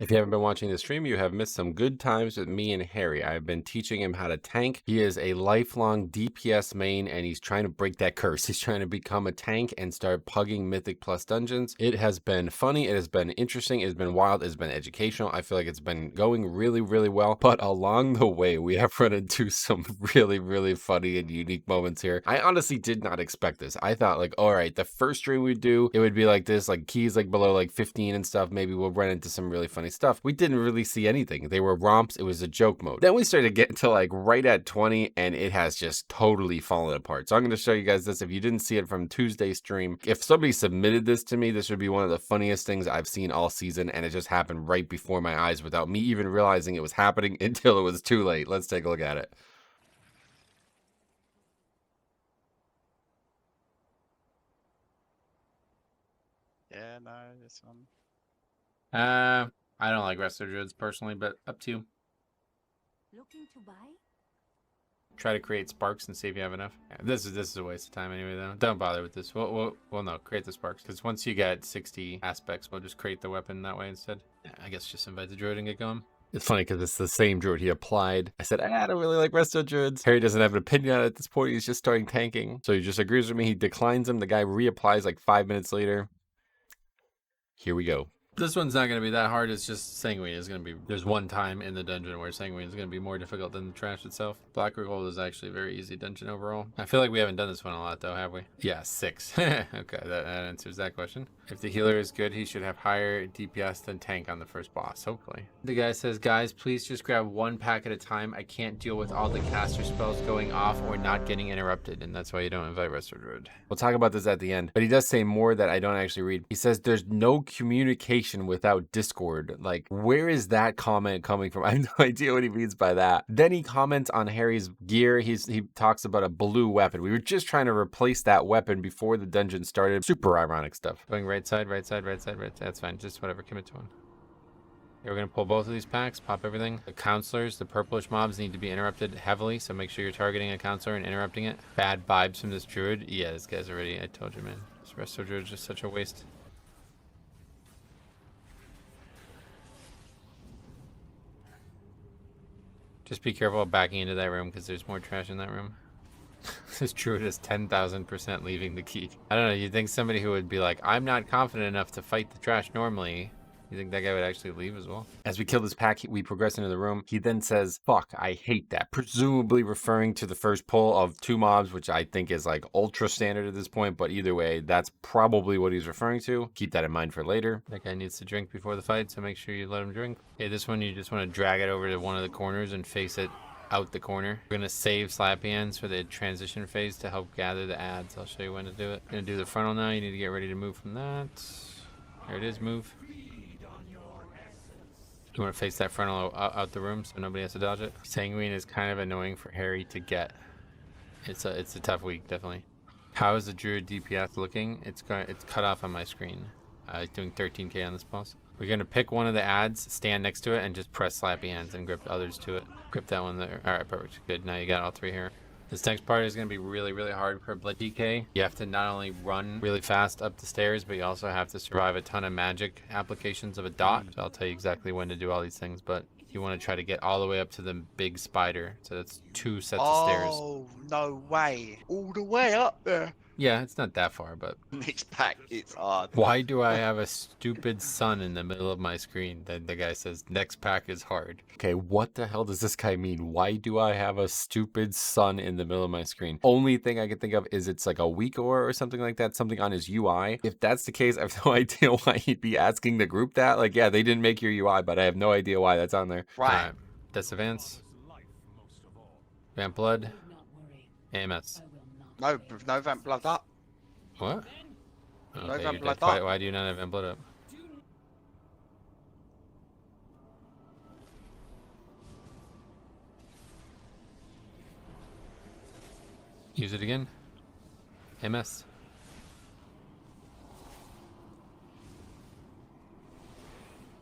If you haven't been watching the stream, you have missed some good times with me and Harry. I've been teaching him how to tank. He is a lifelong DPS main, and he's trying to break that curse. He's trying to become a tank and start pugging Mythic Plus dungeons. It has been funny. It has been interesting. It has been wild. It has been educational. I feel like it's been going really, really well. But along the way, we have run into some really, really funny and unique moments here. I honestly did not expect this. I thought like, all right, the first stream we do, it would be like this, like keys like below like 15 and stuff. Maybe we'll run into some really funny stuff. We didn't really see anything. They were romps. It was a joke mode. Then we started getting to like right at 20 and it has just totally fallen apart. So I'm going to show you guys this. If you didn't see it from Tuesday's stream, if somebody submitted this to me, this would be one of the funniest things I've seen all season. And it just happened right before my eyes without me even realizing it was happening until it was too late. Let's take a look at it. Yeah, no, this one. I don't like Resto Druids personally, but up to you. Looking to buy? Try to create sparks and see if you have enough. Yeah, this is a waste of time anyway, though. Don't bother with this. Well, no, create the sparks, because once you get 60 aspects, we'll just create the weapon that way instead. Yeah, I guess just invite the druid and get going. It's funny because it's the same druid he applied. I said, I don't really like resto druids. Harry doesn't have an opinion on it at this point. He's just starting tanking. So he just agrees with me. He declines him. The guy reapplies like 5 minutes later. Here we go. This one's not going to be that hard. It's just Sanguine is going to be... There's one time in the dungeon where Sanguine is going to be more difficult than the trash itself. Black Gold is actually a very easy dungeon overall. I feel like we haven't done this one a lot though, have we? Yeah, 6. Okay, that answers that question. If the healer is good, he should have higher DPS than tank on the first boss, hopefully. The guy says, guys, please just grab one pack at a time. I can't deal with all the caster spells going off or not getting interrupted, and that's why you don't invite Resto Druid. We'll talk about this at the end, but he does say more that I don't actually read. He says there's no communication without Discord. Like, where is that comment coming from? I have no idea what he means by that. Then he comments on Harry's gear. He talks about a blue weapon. We were just trying to replace that weapon before the dungeon started. Super ironic stuff. Going right side, right side, right side, right side. That's fine. Just whatever. Commit to one. Okay, we're going to pull both of these packs, pop everything. The counselors, the purplish mobs need to be interrupted heavily, so make sure you're targeting a counselor and interrupting it. Bad vibes from this druid. Yeah, this guy's already... I told you, man. This resto druid is just such a waste. Just be careful backing into that room because there's more trash in that room. This druid is 10,000% leaving the key. I don't know, you'd think somebody who would be like, I'm not confident enough to fight the trash normally. You think that guy would actually leave as well? As we kill this pack, we progress into the room. He then says, fuck, I hate that. Presumably referring to the first pull of 2 mobs, which I think is like ultra standard at this point. But either way, that's probably what he's referring to. Keep that in mind for later. That guy needs to drink before the fight, so make sure you let him drink. Okay, this one you just want to drag it over to one of the corners and face it out the corner. We're going to save Slappy Hands for the transition phase to help gather the ads. I'll show you when to do it. Going to do the frontal now. You need to get ready to move from that. There it is, move. You want to face that frontal out the room so nobody has to dodge it. Sanguine is kind of annoying for Harry to get. It's a tough week, definitely. How is the druid DPS looking? It's cut off on my screen. It's doing 13k on this boss. We're gonna pick one of the ads, stand next to it, and just press Slappy Hands and grip others to it. Grip that one there. All right, perfect. Good. Now you got all 3 here. This next part is going to be really, really hard for Blood DK. You have to not only run really fast up the stairs, but you also have to survive a ton of magic applications of a dot. So I'll tell you exactly when to do all these things, but you want to try to get all the way up to the big spider. So that's 2 sets of stairs. Oh, no way. All the way up there. Yeah, it's not that far, but... Next pack, it's hard. Why do I have a stupid sun in the middle of my screen? Then the guy says, next pack is hard. Okay, what the hell does this guy mean? Why do I have a stupid sun in the middle of my screen? Only thing I can think of is it's like a weak or something like that, something on his UI. If that's the case, I have no idea why he'd be asking the group that. Like, yeah, they didn't make your UI, but I have no idea why that's on there. Right. Death Advance. Vamp Blood. AMS. No vamp blood up. What? No Okay, vamp blood why, up. why do you not have Vamp Blood up? Use it again. MS.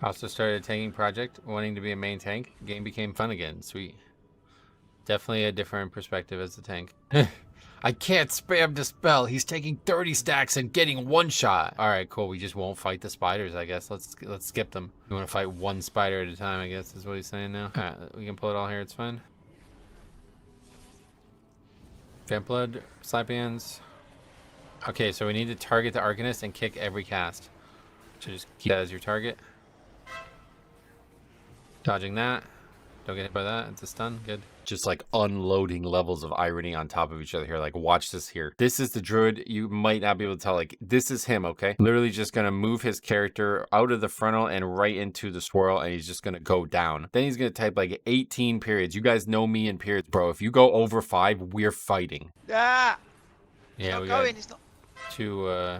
Also started a tanking project, wanting to be a main tank. Game became fun again. Sweet. Definitely a different perspective as the tank. I can't spam dispel. He's taking 30 stacks and getting one shot. All right, cool. We just won't fight the spiders, I guess. Let's skip them. We want to fight one spider at a time, I guess is what he's saying now. All right, we can pull it all here. It's fine. Vamp Blood, Slap Hands. Okay, so we need to target the Arcanist and kick every cast. So just keep that as your target. Dodging that. Don't get hit by that. It's a stun. Good. Just like unloading levels of irony on top of each other here. Like, watch this here. This is the druid. You might not be able to tell. Like, this is him, okay? Literally just gonna move his character out of the frontal and right into the swirl, and he's just gonna go down. Then he's gonna type like 18 periods. You guys know me in periods, bro. If you go over 5, we're fighting. Yeah. Yeah, we going. got It's not. 2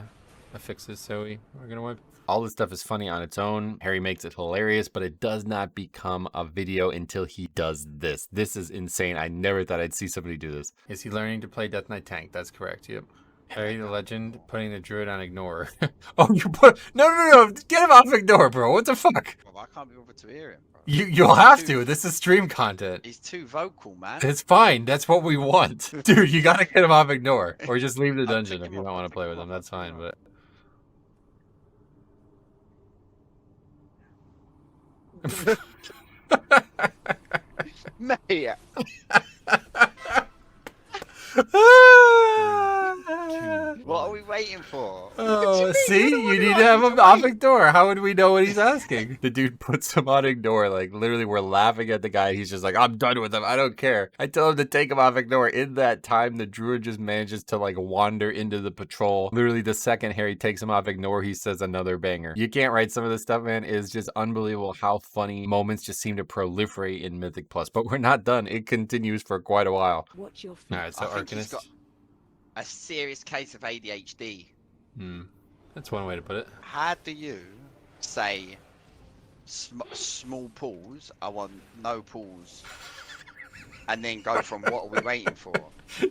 affixes, so we're gonna wipe. All this stuff is funny on its own. Harry makes it hilarious, but it does not become a video until he does this. This is insane. I never thought I'd see somebody do this. Is he learning to play Death Knight Tank? That's correct. Yep. Harry the Legend putting the druid on ignore. Oh, you put no! Get him off ignore, bro. What the fuck? Bro, I can't be bothered to hear him, bro. You'll have to. This is stream content. He's too vocal, man. It's fine. That's what we want, dude. You gotta get him off ignore, or just leave the I'll dungeon take if him you off, don't I'll want to take play him with off, him. I'll That's take him fine, but. Mate. What are we waiting for? Oh, see, you need to have him off ignore. How would we know what he's asking? The dude puts him on ignore. Like, literally, we're laughing at the guy. He's just like, I'm done with him. I don't care. I tell him to take him off ignore. In that time, the druid just manages to, like, wander into the patrol. Literally, the second Harry takes him off ignore, he says another banger. You can't write some of this stuff, man. It's just unbelievable how funny moments just seem to proliferate in Mythic Plus. But we're not done. It continues for quite a while. Watch your feet. All right, so I think he's Arcanist. got a serious case of ADHD. That's one way to put it. How do you say small pause? I want no pause. And then go from what are we waiting for?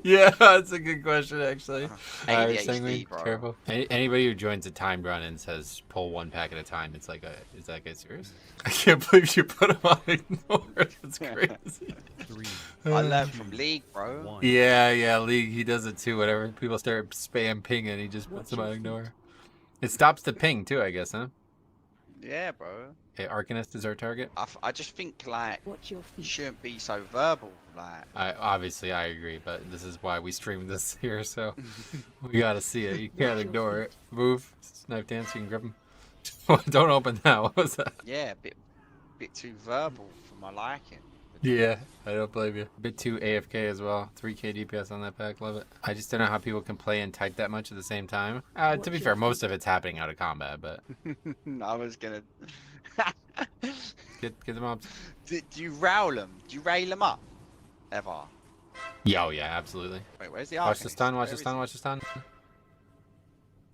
Yeah, that's a good question, actually. ADHD, Sanguine, bro. careful. Anybody who joins a timed run and says pull 1 pack at a time, it's like is that guy serious? I can't believe you put him on ignore. That's crazy. I learned from League, bro. Yeah, League, he does it too. Whenever people start spam pinging, he just puts them on ignore. It stops the ping too, I guess, huh? Yeah, bro. Okay, Arcanist is our target. I just think, like, Watch your you feet. shouldn't be so verbal, like. Obviously, I agree, but this is why we stream this here, so we gotta see it. You can't ignore it. Move, knife dance, you can grab him. Don't open that. What was that? Yeah, bit too verbal for my liking. Yeah, I don't blame you. Bit too AFK as well. 3k DPS on that pack, love it. I just don't know how people can play and type that much at the same time. To be fair, most of it's happening out of combat, but I was gonna. get them up. Do you rail them? Do you rail them up? Ever? Yeah, oh yeah, absolutely. Wait, where's the Watch the Arcanist? stun, watch Where the is stun, he? watch the stun.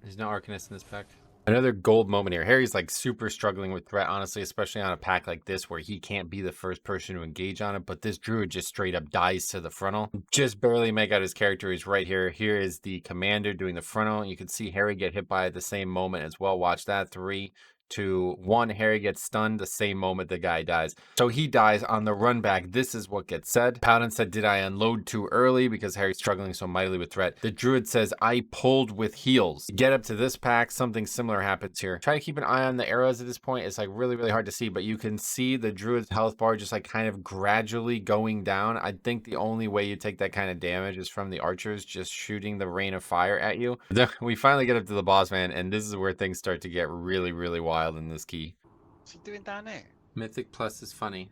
There's no Arcanist in this pack. Another gold moment here. Harry's like super struggling with threat, honestly, especially on a pack like this where he can't be the first person to engage on it. But this druid just straight up dies to the frontal. Just barely make out his character. He's right here. Here is the commander doing the frontal. You can see Harry get hit by it at the same moment as well. Watch that. 3, 2, 1. Harry gets stunned the same moment the guy dies. So he dies on the run back. This is what gets said. Paladin said, did I unload too early because Harry's struggling so mightily with threat? The druid says, I pulled with heals. Get up to this pack. Something similar happens here. Try to keep an eye on the arrows at this point. It's like really, really hard to see, but you can see the druid's health bar just like kind of gradually going down. I think the only way you take that kind of damage is from the archers just shooting the rain of fire at you. Then we finally get up to the boss man, and this is where things start to get really, really wild in this key. What's he doing down there? Mythic Plus is funny.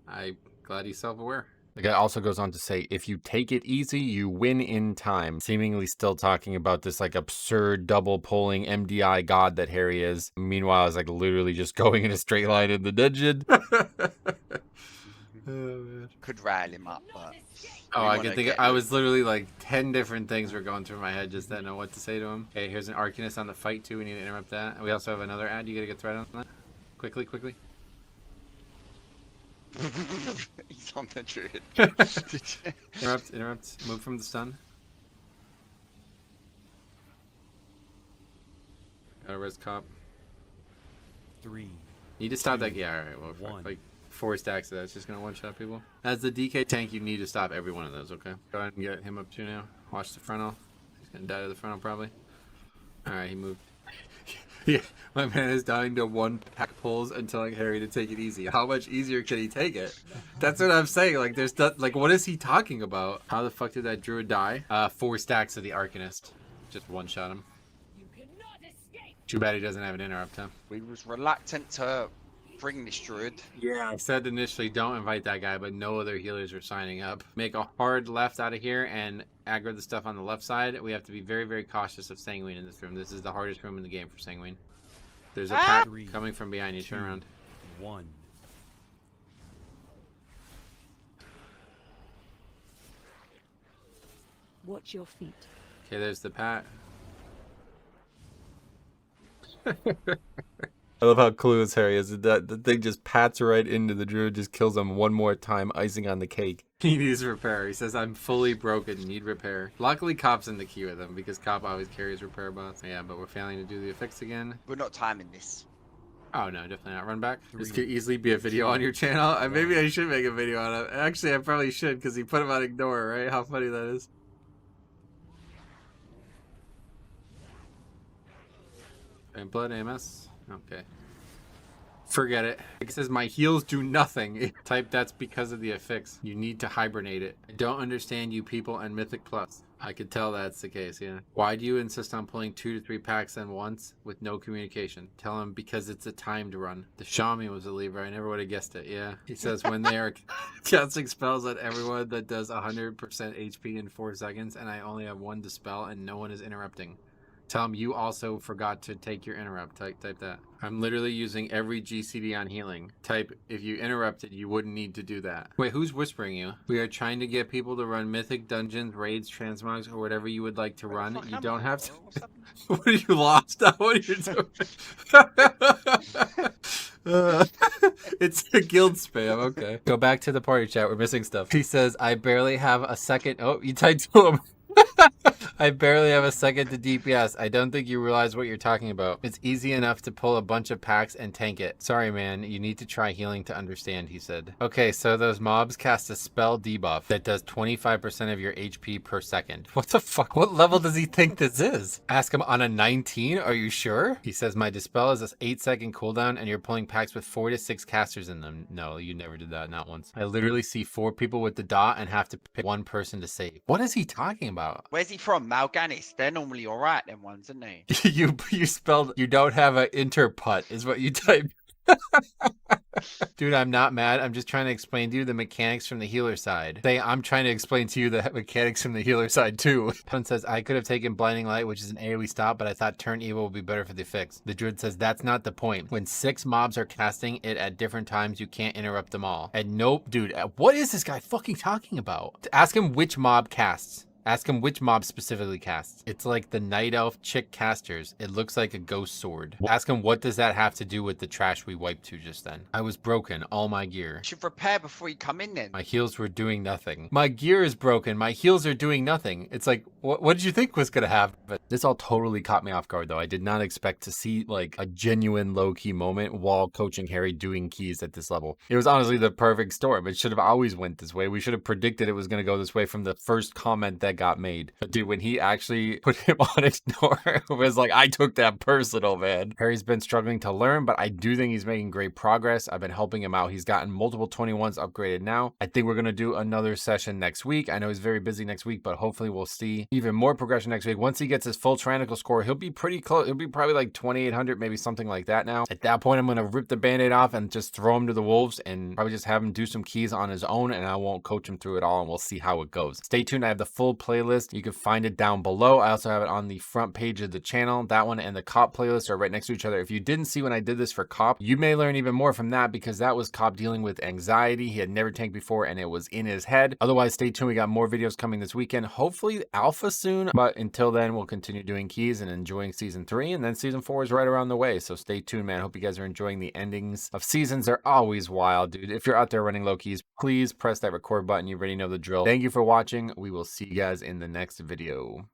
I'm glad he's self-aware. The guy also goes on to say, if you take it easy, you win in time. Seemingly still talking about this like absurd double pulling MDI god that Harry is. Meanwhile, it's like literally just going in a straight line in the dungeon. Oh, man. Could rail him up, but. Oh, we I wanna can think. get I him. was literally like 10 different things were going through my head just then on what to say to him. Okay, here's an Arcanist on the fight too. We need to interrupt that. We also have another ad. You gotta get thread on that. Quickly. He's on the druid. Interrupt. Move from the stun. Got a res cop. 3. Need to stop that. Yeah, all right. Well, One. like 4 stacks of that. It's just gonna one-shot people. As the DK tank, you need to stop every one of those, okay? Go ahead and get him up 2 now. Watch the frontal. He's gonna die to the frontal probably. Alright, he moved. Yeah, my man is dying to 1 pack pulls and telling Harry to take it easy. How much easier can he take it? That's what I'm saying. Like, there's like, what is he talking about? How the fuck did that druid die? 4 stacks of the Arcanist. Just one-shot him. Too bad he doesn't have an interrupt, huh? We was reluctant to bring this druid. Yeah, I said initially don't invite that guy, but no other healers are signing up. Make a hard left out of here and aggro the stuff on the left side. We have to be very, very cautious of Sanguine in this room. This is the hardest room in the game for Sanguine. There's a pack coming from behind you. Turn around. 1. Watch your feet. Okay, there's the pat. I love how clueless Harry is. That the thing just pats right into the druid, just kills him one more time, icing on the cake. He needs repair. He says, I'm fully broken, need repair. Luckily, Cop's in the queue with him because Cop always carries repair bots. Yeah, but we're failing to do the effects again. We're not timing this. Oh, no, definitely not. Run back. This could easily be a video on your channel. Maybe I should make a video on it. Actually, I probably should because he put him on ignore, right? How funny that is. And blood AMS. Okay. Forget it. It says my heals do nothing. Type that's because of the affix. You need to hibernate it. I don't understand you people and Mythic Plus. I could tell that's the case, yeah. Why do you insist on pulling 2 to 3 packs at once with no communication? Tell him because it's a timed run. The Shaman was a lever. I never would have guessed it, yeah. He says when they are casting spells on everyone that does 100% HP in 4 seconds and I only have 1 dispel and no one is interrupting. Tell him you also forgot to take your interrupt. Type that. I'm literally using every GCD on healing. Type, if you interrupted, you wouldn't need to do that. Wait, who's whispering you? We are trying to get people to run mythic dungeons, raids, transmogs, or whatever you would like to run. You don't have to. What are you lost? What are you doing? It's a guild spam. Okay. Go back to the party chat. We're missing stuff. He says, I barely have a second. Oh, you typed to him. I barely have a second to DPS. I don't think you realize what you're talking about. It's easy enough to pull a bunch of packs and tank it. Sorry, man. You need to try healing to understand, he said. Okay, so those mobs cast a spell debuff that does 25% of your HP per second. What the fuck? What level does he think this is? Ask him on a 19? Are you sure? He says, my dispel is a 8-second cooldown and you're pulling packs with 4 to 6 casters in them. No, you never did that. Not once. I literally see 4 people with the dot and have to pick 1 person to save. What is he talking about? Where's he from? Mal'Ganis. They're normally alright, them ones, aren't they? You spelled you don't have an interput is what you typed. Dude, I'm not mad. I'm just trying to explain to you the mechanics from the healer side. I'm trying to explain to you the mechanics from the healer side too. One says, I could have taken Blinding Light, which is an AoE stop, but I thought Turn Evil would be better for the fix. The druid says, that's not the point. When 6 mobs are casting it at different times, you can't interrupt them all. And nope, dude, what is this guy fucking talking about? Ask him which mob casts. Ask him which mob specifically casts. It's like the Night Elf chick casters. It looks like a ghost sword. Ask him what does that have to do with the trash we wiped to just then. I was broken, all my gear. You should prepare before you come in then. My heals were doing nothing. My gear is broken. My heals are doing nothing. It's like, what did you think was gonna happen? But this all totally caught me off guard though. I did not expect to see like a genuine low-key moment while coaching Harry doing keys at this level. It was honestly the perfect storm. It should have always went this way. We should have predicted it was gonna go this way from the first comment that got made. But dude, when he actually put him on ignore, it was like, I took that personal, man. Harry's been struggling to learn, but I do think he's making great progress. I've been helping him out. He's gotten multiple 21s upgraded now. I think we're going to do another session next week. I know he's very busy next week, but hopefully we'll see even more progression next week. Once he gets his full Tyrannical score, he'll be pretty close. He'll be probably like 2,800, maybe something like that now. At that point, I'm going to rip the Band-Aid off and just throw him to the wolves and probably just have him do some keys on his own, and I won't coach him through it all, and we'll see how it goes. Stay tuned. I have the full playlist. You can find it down below. I also have it on the front page of the channel. That one and the Cop playlist are right next to each other. If you didn't see when I did this for Cop, you may learn even more from that because that was Cop dealing with anxiety. He had never tanked before and it was in his head. Otherwise, stay tuned. We got more videos coming this weekend. Hopefully alpha soon, but until then, we'll continue doing keys and enjoying season 3, and then season 4 is right around the way. So stay tuned, man. Hope you guys are enjoying the endings of seasons. They're always wild, dude. If you're out there running low keys, please press that record button. You already know the drill. Thank you for watching. We will see you guys in the next video.